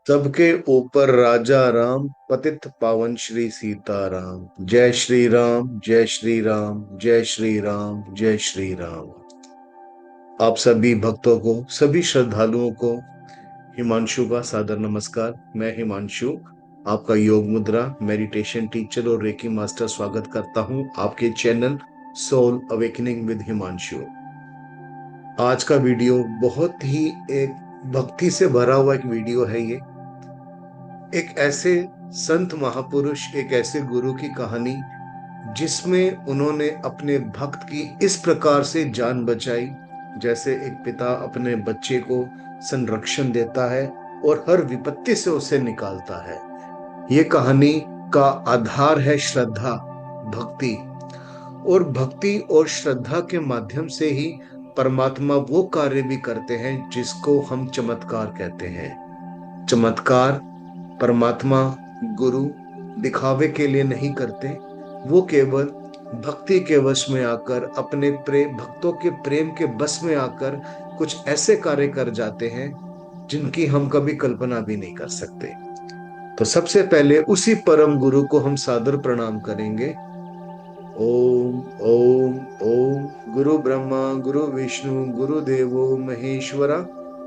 सबके ऊपर राजा राम, पतित पावन श्री सीताराम। जय श्री राम, जय श्री राम, जय श्री राम, जय श्री राम। आप सभी भक्तों को, सभी श्रद्धालुओं को हिमांशु का सादर नमस्कार। मैं हिमांशु, आपका योग मुद्रा, मेडिटेशन टीचर और रेकी मास्टर स्वागत करता हूं आपके channel soul awakening with Himanshu. आज का वीडियो बहुत ही एक भक्ति से भरा हुआ एक वीडियो है। ये एक ऐसे संत महापुरुष, एक ऐसे गुरु की कहानी जिसमें उन्होंने अपने भक्त की इस प्रकार से जान बचाई, जैसे एक पिता अपने बच्चे को संरक्षण देता है और हर विपत्ति से उसे निकालता है। ये कहानी का आधार है श्रद्धा, भक्ति। और भक्ति और श्रद्धा के माध्यम से ही परमात्मा वो कार्य भी करते हैं जिसको हम चमत्कार कहते हैं। चमत्कार परमात्मा, गुरु दिखावे के लिए नहीं करते, वो केवल भक्ति के वश में आकर, अपने भक्तों के प्रेम के बस में आकर कुछ ऐसे कार्य कर जाते हैं जिनकी हम कभी कल्पना भी नहीं कर सकते। तो सबसे पहले उसी परम गुरु को हम सादर प्रणाम करेंगे। ओम ओम ओम। गुरु ब्रह्मा गुरु विष्णु गुरु देवो महेश्वरा,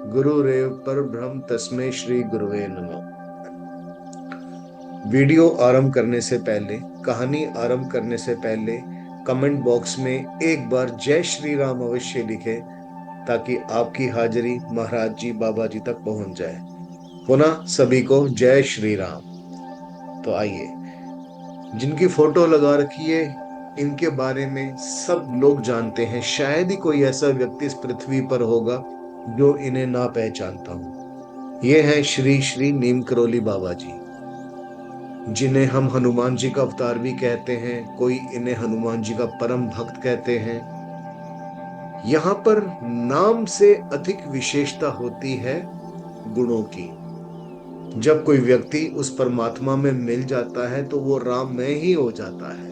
गुरुरेव परब्रह्म तस्मै श्री गुरुवे नमः। वीडियो आरंभ करने से पहले, कहानी आरंभ करने से पहले कमेंट बॉक्स में एक बार जय श्री राम अवश्य लिखें, ताकि आपकी हाजिरी महाराज जी, बाबा जी तक पहुंच जाए। पुनः सभी को जय श्री राम। तो आइए, जिनकी फोटो लगा रखी है इनके बारे में सब लोग जानते हैं। शायद ही कोई ऐसा व्यक्ति इस पृथ्वी पर होगा जो इन्हें ना पहचानता हो। ये हैं श्री श्री नीम करोली बाबा जी, जिन्हें हम हनुमान जी का अवतार भी कहते हैं। कोई इन्हें हनुमान जी का परम भक्त कहते हैं। यहाँ पर नाम से अधिक विशेषता होती है गुणों की। जब कोई व्यक्ति उस परमात्मा में मिल जाता है तो वो राम में ही हो जाता है।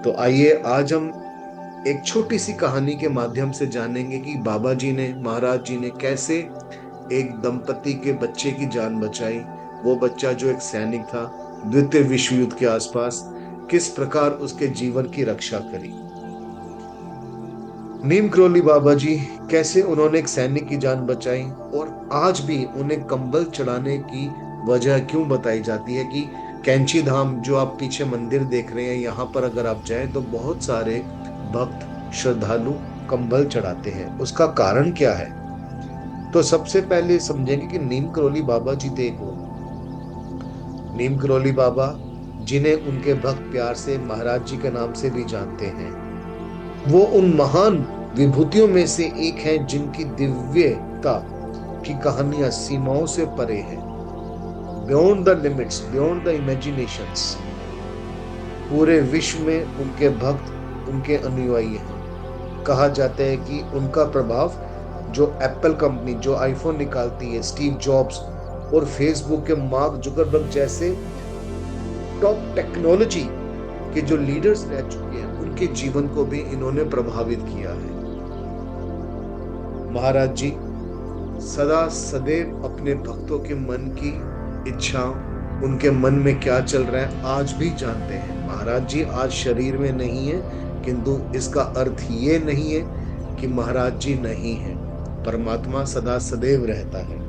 तो आइए आज हम एक छोटी सी कहानी के माध्यम से जानेंगे कि बाबा जी ने, महाराज जी ने कैसे एक दंपति के बच्चे की जान बचाई। वो बच्चा जो एक सैनिक था, द्वितीय विश्व युद्ध के आसपास, किस प्रकार उसके जीवन की रक्षा करी। नीम करोली बाबा जी कैसे उन्होंने एक सैनिक की जान बचाई, और आज भी उन्हें कंबल चढ़ाने की वजह क्यों बताई जाती है कि कैंची धाम जो आप पीछे मंदिर देख रहे हैं, यहाँ पर अगर आप जाएं तो बहुत सारे भक्त श्रद्धालु कंबल चढ़ाते हैं। उसका कारण क्या है? तो सबसे पहले समझेंगे कि नीम करोली बाबा जी थे कौन। नीम करोली बाबा, जिन्हें उनके भक्त प्यार से महाराज जी के नाम से भी जानते हैं, वो उन महान विभूतियों में से एक हैं जिनकी दिव्यता की कहानियां सीमाओं से परे है। Beyond the limits, beyond the imaginations. पूरे विश्व में उनके भक्त, उनके अनुयायी हैं। कहा जाता है कि उनका प्रभाव, जो एप्पल कंपनी जो आईफोन निकालती है, स्टीव जॉब्स और फेसबुक के मार्क जुकरबर्ग जैसे टॉप टेक्नोलॉजी के जो लीडर्स रह चुके हैं, उनके जीवन को भी इन्होंने प्रभावित किया है। महाराज जी सदा सदैव अपने भक्तों के मन की इच्छा, उनके मन में क्या चल रहा है, आज भी जानते हैं। महाराज जी आज शरीर में नहीं है, किंतु इसका अर्थ ये नहीं है कि महाराज जी नहीं है। परमात्मा सदा सदैव रहता है।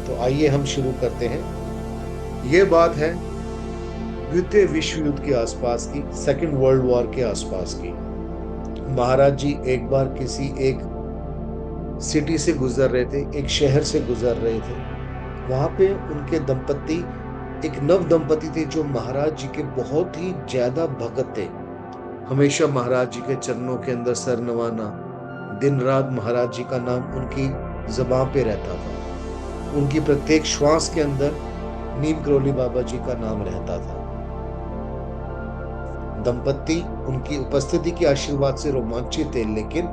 तो आइए हम शुरू करते हैं। ये बात है द्वितीय विश्व युद्ध के आसपास की, सेकेंड वर्ल्ड वॉर के आसपास की। महाराज जी एक बार किसी एक सिटी से गुजर रहे थे, एक शहर से गुजर रहे थे। वहां पे उनके दंपति, एक नव दंपति थे जो महाराज जी के बहुत ही ज्यादा भगत थे। हमेशा महाराज जी के चरणों के अंदर सर नवाना, दिन रात महाराज जी का नाम उनकी ज़बान पे रहता था। उनकी प्रत्येक श्वास के अंदर नीम करोली बाबा जी का नाम रहता था। दंपति उनकी उपस्थिति के आशीर्वाद से रोमांचित थे, लेकिन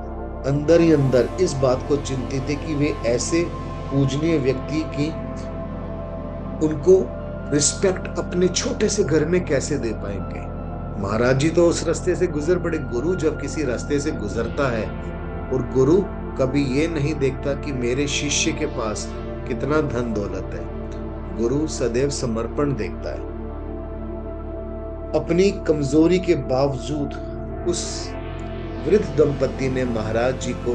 अंदर ही अंदर इस बात को चिंतित थे कि वे ऐसे पूजनीय व्यक्ति की उनको रिस्पेक्ट अपने छोटे से घर में कैसे दे पाएंगे। महाराज जी तो उस रास्ते से गुजर पड़े। गुरु जब किसी रास्ते से गुजरता है, और गुरु कभी ये नहीं देखता कि मेरे शिष्य के पास कितना धन दौलत है, गुरु सदैव समर्पण देखता है। अपनी कमजोरी के बावजूद उस वृद्ध दंपति ने महाराज जी को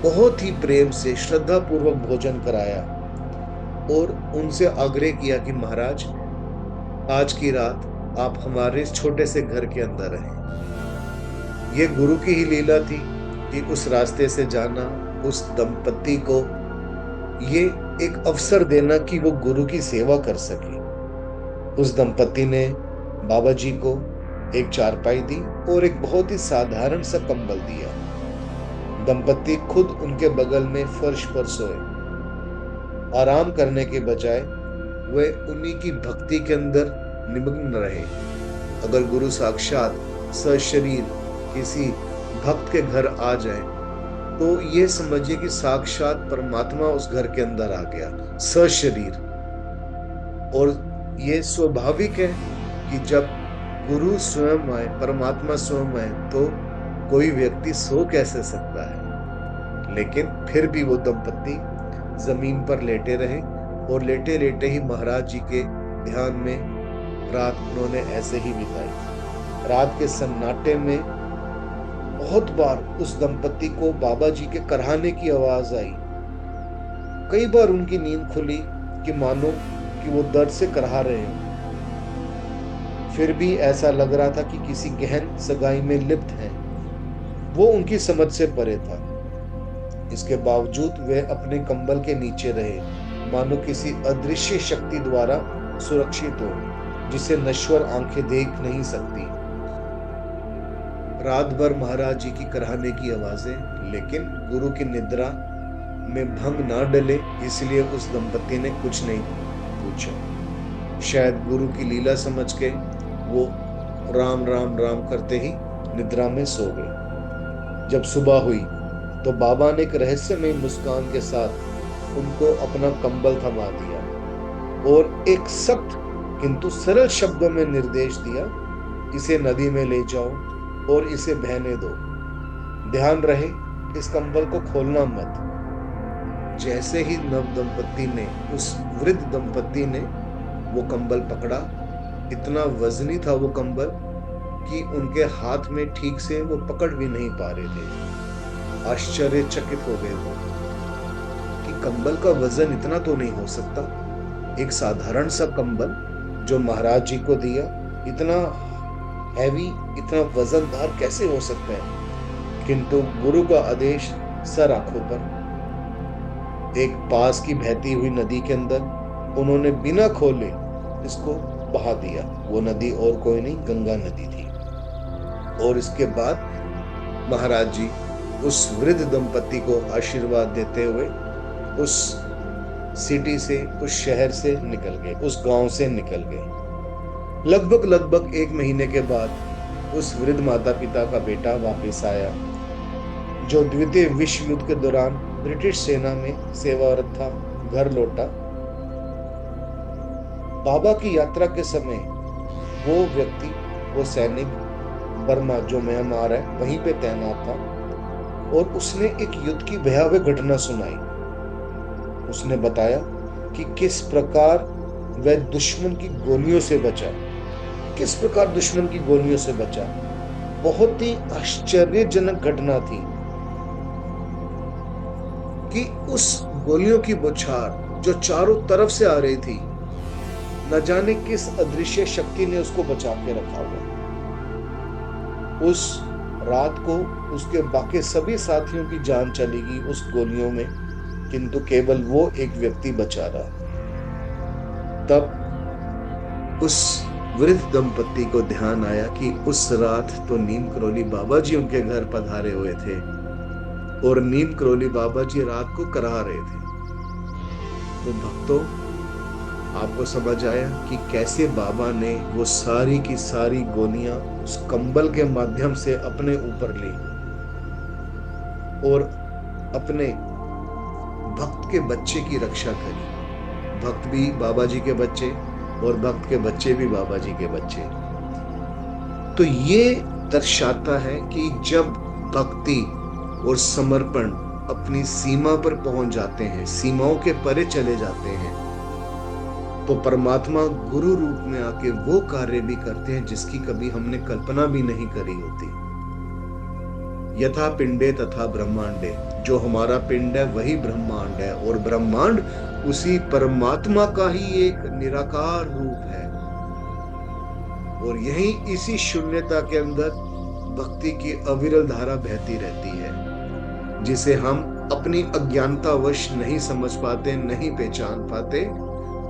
बहुत ही प्रेम से श्रद्धा पूर्वक भोजन कराया और उनसे आग्रह किया कि महाराज, आज की रात आप हमारे इस छोटे से घर के अंदर रहें। यह गुरु की ही लीला थी कि उस रास्ते से जाना, उस दंपति को ये एक अवसर देना कि वो गुरु की सेवा कर सके। उस दंपति ने बाबा जी को एक चारपाई दी और एक बहुत ही साधारण सा कंबल दिया। दंपति खुद उनके बगल में फर्श पर सोए। आराम करने के बजाय वे उन्हीं की भक्ति के अंदर निमग्न रहे। अगर गुरु साक्षात सशरीर किसी भक्त के घर आ जाए तो ये समझिए कि साक्षात परमात्मा उस घर के अंदर आ गया सशरीर। और ये स्वाभाविक है कि जब गुरु स्वयं आए, परमात्मा स्वयं आए, तो कोई व्यक्ति सो कैसे सकता है। लेकिन फिर भी वो दंपति जमीन पर लेटे रहे और लेटे लेटे ही महाराज जी के ध्यान में रात उन्होंने ऐसे ही बिताई। रात के सन्नाटे में बहुत बार उस दंपति को बाबा जी के कराहने की आवाज आई। कई बार उनकी नींद खुली कि मानो कि वो दर्द से कराह रहे हो। फिर भी ऐसा लग रहा था कि किसी गहन सगाई में लिप्त हैं। वो उनकी समझ से परे था। इसके बावजूद वे अपने कंबल के नीचे रहे, मानो किसी अदृश्य शक्ति द्वारा सुरक्षित हो, जिसे नश्वर आंखें देख नहीं सकती। रात भर महाराज जी की कराहने की आवाजें, लेकिन गुरु की निद्रा में भंग ना डले, इसलिए उस दंपति ने कुछ नहीं पूछा। शायद गुरु की लीला समझ के वो राम राम राम करते ही निद्रा में सो गए। जब सुबह हुई तो बाबा ने एक रहस्यमय मुस्कान के साथ उनको अपना कंबल थमा दिया और एक सख्त किंतु सरल शब्दों में निर्देश दिया, इसे नदी में ले जाओ और इसे बहने दो। ध्यान रहे, इस कंबल को खोलना मत। जैसे ही नव दंपति ने, उस वृद्ध दंपति ने वो कंबल पकड़ा, इतना वजनी था वो कंबल कि उनके हाथ में ठीक से वो पकड़ भी नहीं पा रहे थे। आश्चर्यचकित हो गए वो कि कंबल का वजन इतना तो नहीं हो सकता। एक साधारण सा कंबल जो महाराज जी को दिया, इतना हैवी, इतना वजनदार कैसे हो सकता है। किंतु गुरु का आदेश सर आंखों पर। एक पास की बहती हुई नदी के अंदर उन्होंने बिना खोले इसको बहा दिया। वो नदी और कोई नहीं, गंगा नदी थी। और इसके बाद महाराज जी उस वृद्ध दंपति को आशीर्वाद देते हुए उस सिटी से, उस शहर से निकल गए, उस गांव से निकल गए। लगभग 1 महीने के बाद उस वृद्ध माता पिता का बेटा वापस आया, जो द्वितीय विश्व युद्ध के दौरान ब्रिटिश सेना में सेवारत था, घर लौटा। बाबा की यात्रा के समय वो व्यक्ति, वो सैनिक बर्मा जो म्यांमार है वहीं पे तैनात था और उसने एक युद्ध की भयावह घटना सुनाई। उसने बताया कि किस प्रकार वह दुश्मन की गोलियों से बचा, किस प्रकार दुश्मन की गोलियों से बचा। बहुत ही आश्चर्यजनक घटना थी कि उस गोलियों की बौछार जो चारों तरफ से आ रही थी, न जाने किस अदृश्य शक्ति ने उसको बचा के रखा हुआ। उस रात को उसके बाकी सभी साथियों की जान चलेगी उस गोलियों में, किंतु केवल वो एक व्यक्ति बचा रहा। तब उस वृद्ध दंपति को ध्यान आया कि उस रात तो नीम करोली बाबा जी उनके घर पधारे हुए थे और नीम करोली बाबा जी रात को करा रहे थे। तो भक्तों, आपको समझ आया कि कैसे बाबा ने वो सारी की सारी गोलियां उस कंबल के माध्यम से अपने ऊपर ली और अपने भक्त के बच्चे की रक्षा करी। भक्त भी बाबा जी के बच्चे और भक्त के बच्चे भी बाबा जी के बच्चे। तो ये दर्शाता है कि जब भक्ति और समर्पण अपनी सीमा पर पहुंच जाते हैं, सीमाओं के परे चले जाते हैं, तो परमात्मा गुरु रूप में आके वो कार्य भी करते हैं जिसकी कभी हमने कल्पना भी नहीं करी होती। यथा पिंडे तथा ब्रह्मांडे, जो हमारा पिंड है वही ब्रह्मांड है, और ब्रह्मांड उसी परमात्मा का ही एक निराकार रूप है। और यही इसी शून्यता के अंदर भक्ति की अविरल धारा बहती रहती है, जिसे हम अपनी अज्ञानतावश नहीं समझ पाते, नहीं पहचान पाते,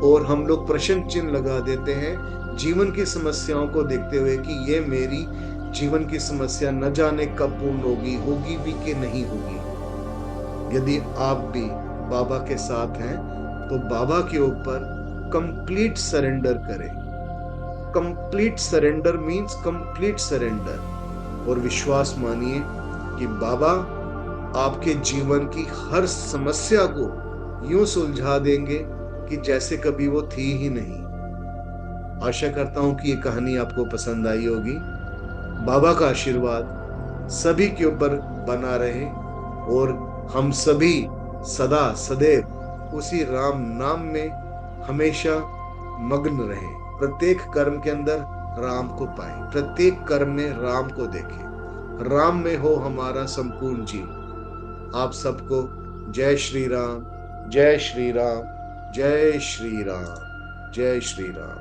और हम लोग प्रश्न चिन्ह लगा देते हैं जीवन की समस्याओं को देखते हुए कि ये मेरी जीवन की समस्या न जाने कब पूर्ण होगी, होगी भी कि नहीं होगी। यदि आप भी बाबा के साथ हैं तो बाबा के ऊपर कंप्लीट सरेंडर करें। Complete surrender means complete surrender, और विश्वास मानिए कि बाबा आपके जीवन की हर समस्या को यूं सुलझा देंगे कि जैसे कभी वो थी ही नहीं। आशा करता हूं कि ये कहानी आपको पसंद आई होगी। बाबा का आशीर्वाद सभी के ऊपर बना रहे, और हम सभी सदा सदैव उसी राम नाम में हमेशा मग्न रहे। प्रत्येक कर्म के अंदर राम को पाए, प्रत्येक कर्म में राम को देखें, राम में हो हमारा संपूर्ण जीवन। आप सबको जय श्री राम, जय श्री राम, जय श्री राम, जय श्री राम।